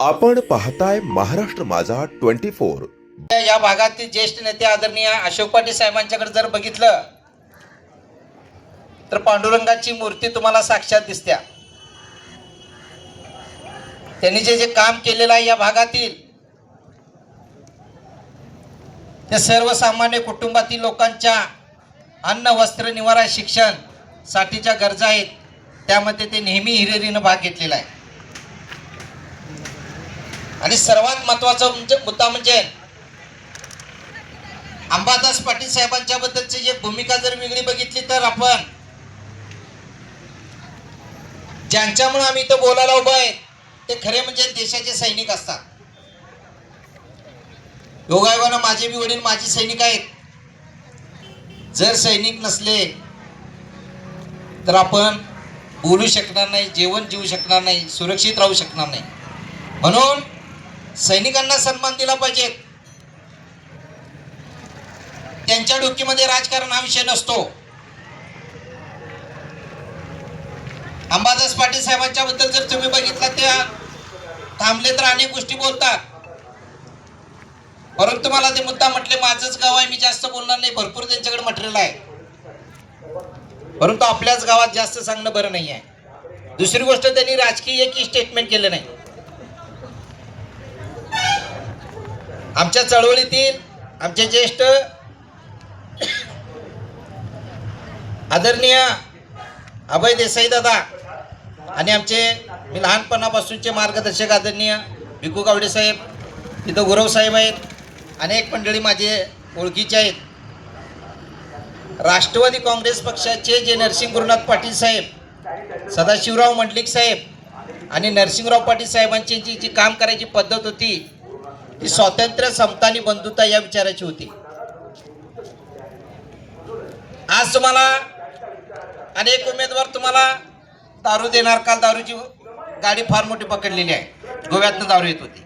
आपण पाहताय महाराष्ट्र माझा 24। या भागातील ज्येष्ठ नेते आदरणीय अशोक पाटील साहेबांच्याकडे जर बघितलं तर पांडुरंगाची मूर्ती तुम्हाला साक्षात दिसत्या। त्यांनी जे काम केलेलं आहे या भागातील ते सर्वसामान्य कुटुंबातील लोकांच्या अन्न वस्त्र निवारा शिक्षण साठीच्या गरजा आहेत, त्यामध्ये ते नेहमी हिरिरीनं भाग घेतलेला आहे। आणि सर्वात महत्त्वाचा मुद्दा म्हणजे अंबादास पाटील साहेबांच्या बद्दलची जी भूमिका जर वेगळी बघितली तर आपण ज्यांच्यामुळे आम्ही इथं बोलायला उभं आहे ते खरे म्हणजे देशाचे सैनिक असतात। योगायोगानं माझे बी वडील माजी सैनिक आहेत। जर सैनिक नसले तर आपण बोलू शकणार नाही, जेवण जेवू शकणार नाही, सुरक्षित राहू शकणार नाही। म्हणून सैनिकांना सन्मान दिला पाहिजे। त्यांच्या डोक्यामध्ये राजकारण हा विषय नसतो। अंबादास पाटील साहेबांच्या बद्दल जर तुम्ही बघितलं त्या थांबले तर अनेक गोष्टी बोलतात, परंतु मला ते मुद्दा म्हटले माझंच गाव आहे, मी जास्त बोलणार नाही, भरपूर त्यांच्याकडे मटेरियल आहे, परंतु आपल्याच गावात जास्त सांगणं बरं नाही आहे। दुसरी गोष्ट त्यांनी राजकीय एकही स्टेटमेंट केलं नाही। आमच्या चळवळीतील आमचे ज्येष्ठ आदरणीय अभय देसाई दादा आणि आमचे मी लहानपणापासूनचे मार्गदर्शक आदरणीय भिकू गावडे साहेब, तिथं गुरव साहेब आहेत, अनेक मंडळी माझे ओळखीचे आहेत। राष्ट्रवादी काँग्रेस पक्षाचे जे नरसिंह गुरुनाथ पाटील साहेब, सदाशिवराव मंडलिक साहेब आणि नरसिंहराव पाटील साहेबांची जी काम करायची पद्धत होती ती स्वातंत्र्य, समता आणि बंधुता या विचाराची होती। आज तुम्हाला अनेक उमेदवार तुम्हाला दारू देणार, काल दारूची गाडी फार मोठी पकडलेली आहे, गोव्यातनं दारू येत होती।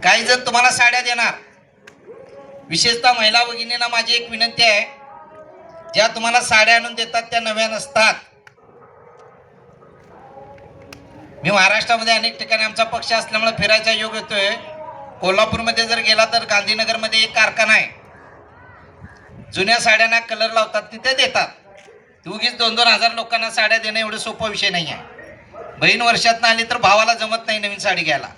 काही जण तुम्हाला साड्या देणार, विशेषतः महिला भगिनींना माझी एक विनंती आहे, ज्या तुम्हाला साड्या आणून देतात त्या नव्या नसतात। मी महाराष्ट्रामध्ये अनेक ठिकाणी आमचा पक्ष असल्यामुळे फिरायचा योग येतोय। कोल्हापूरमध्ये जर गेला तर गांधीनगरमध्ये एक कारखाना आहे, जुन्या साड्यांना कलर लावतात, तिथे देतात। उगीच 2-2 हजार लोकांना साड्या देणं एवढं सोपा विषय नाही आहे। बहीण वर्षातनं आली तर भावाला जमत नाही नवीन साडी घ्यायला,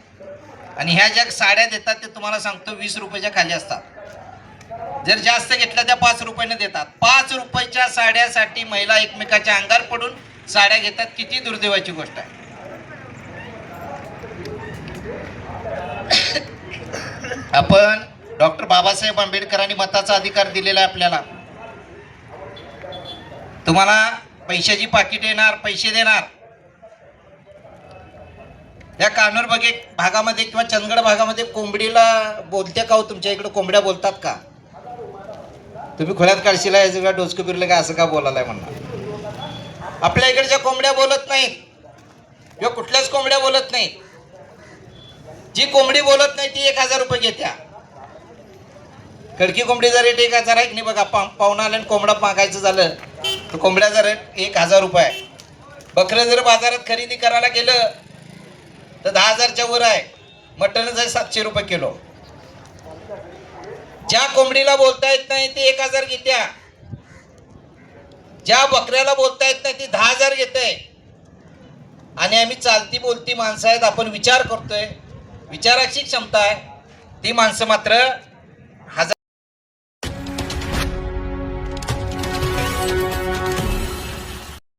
आणि ह्या ज्या साड्या देतात ते तुम्हाला सांगतो 20 रुपयाच्या खाली असतात। जर जास्त घेतल्या त्या 5 रुपयाने देतात। 5 रुपयाच्या साड्यासाठी महिला एकमेकाच्या अंगावर पडून साड्या घेतात, किती दुर्दैवाची गोष्ट आहे। आपण डॉक्टर बाबासाहेब आंबेडकरांनी मताचा अधिकार दिलेला आहे आपल्याला। तुम्हाला पैशाची पाकिट येणार, पैसे देणार। या कान्होर भागामध्ये किंवा चंदगड भागामध्ये कोंबडीला बोलते का हो? तुमच्या इकडे कोंबड्या बोलतात का? तुम्ही खोल्यात काढशीला याचं डोसकं फिरलं का असं का बोलायला म्हणणार? आपल्या इकडच्या कोंबड्या बोलत नाहीत किंवा कुठल्याच कोंबड्या बोलत नाहीत। जी कोंबडी बोलत नाही ती 1000 रुपये घेत्या। खडकी कोंबडीचा रेट 1000 आहे की नाही बघा। पाहुणा आल्याने कोंबडा मागायचं झालं तर कोंबड्याचा रेट 1000 रुपये आहे। बकरं जर बाजारात खरेदी करायला गेलं तर 10,000च्या वर आहे। मटणच आहे 700 रुपये किलो। ज्या कोंबडीला बोलता येत नाही ती 1000 घेत्या, ज्या बकऱ्याला बोलता येत नाही ती 10,000 घेते। आणि आम्ही चालती बोलती माणसं आहेत, आपण विचार करतोय, विचाराची क्षमता आहे, ती माणसं मात्र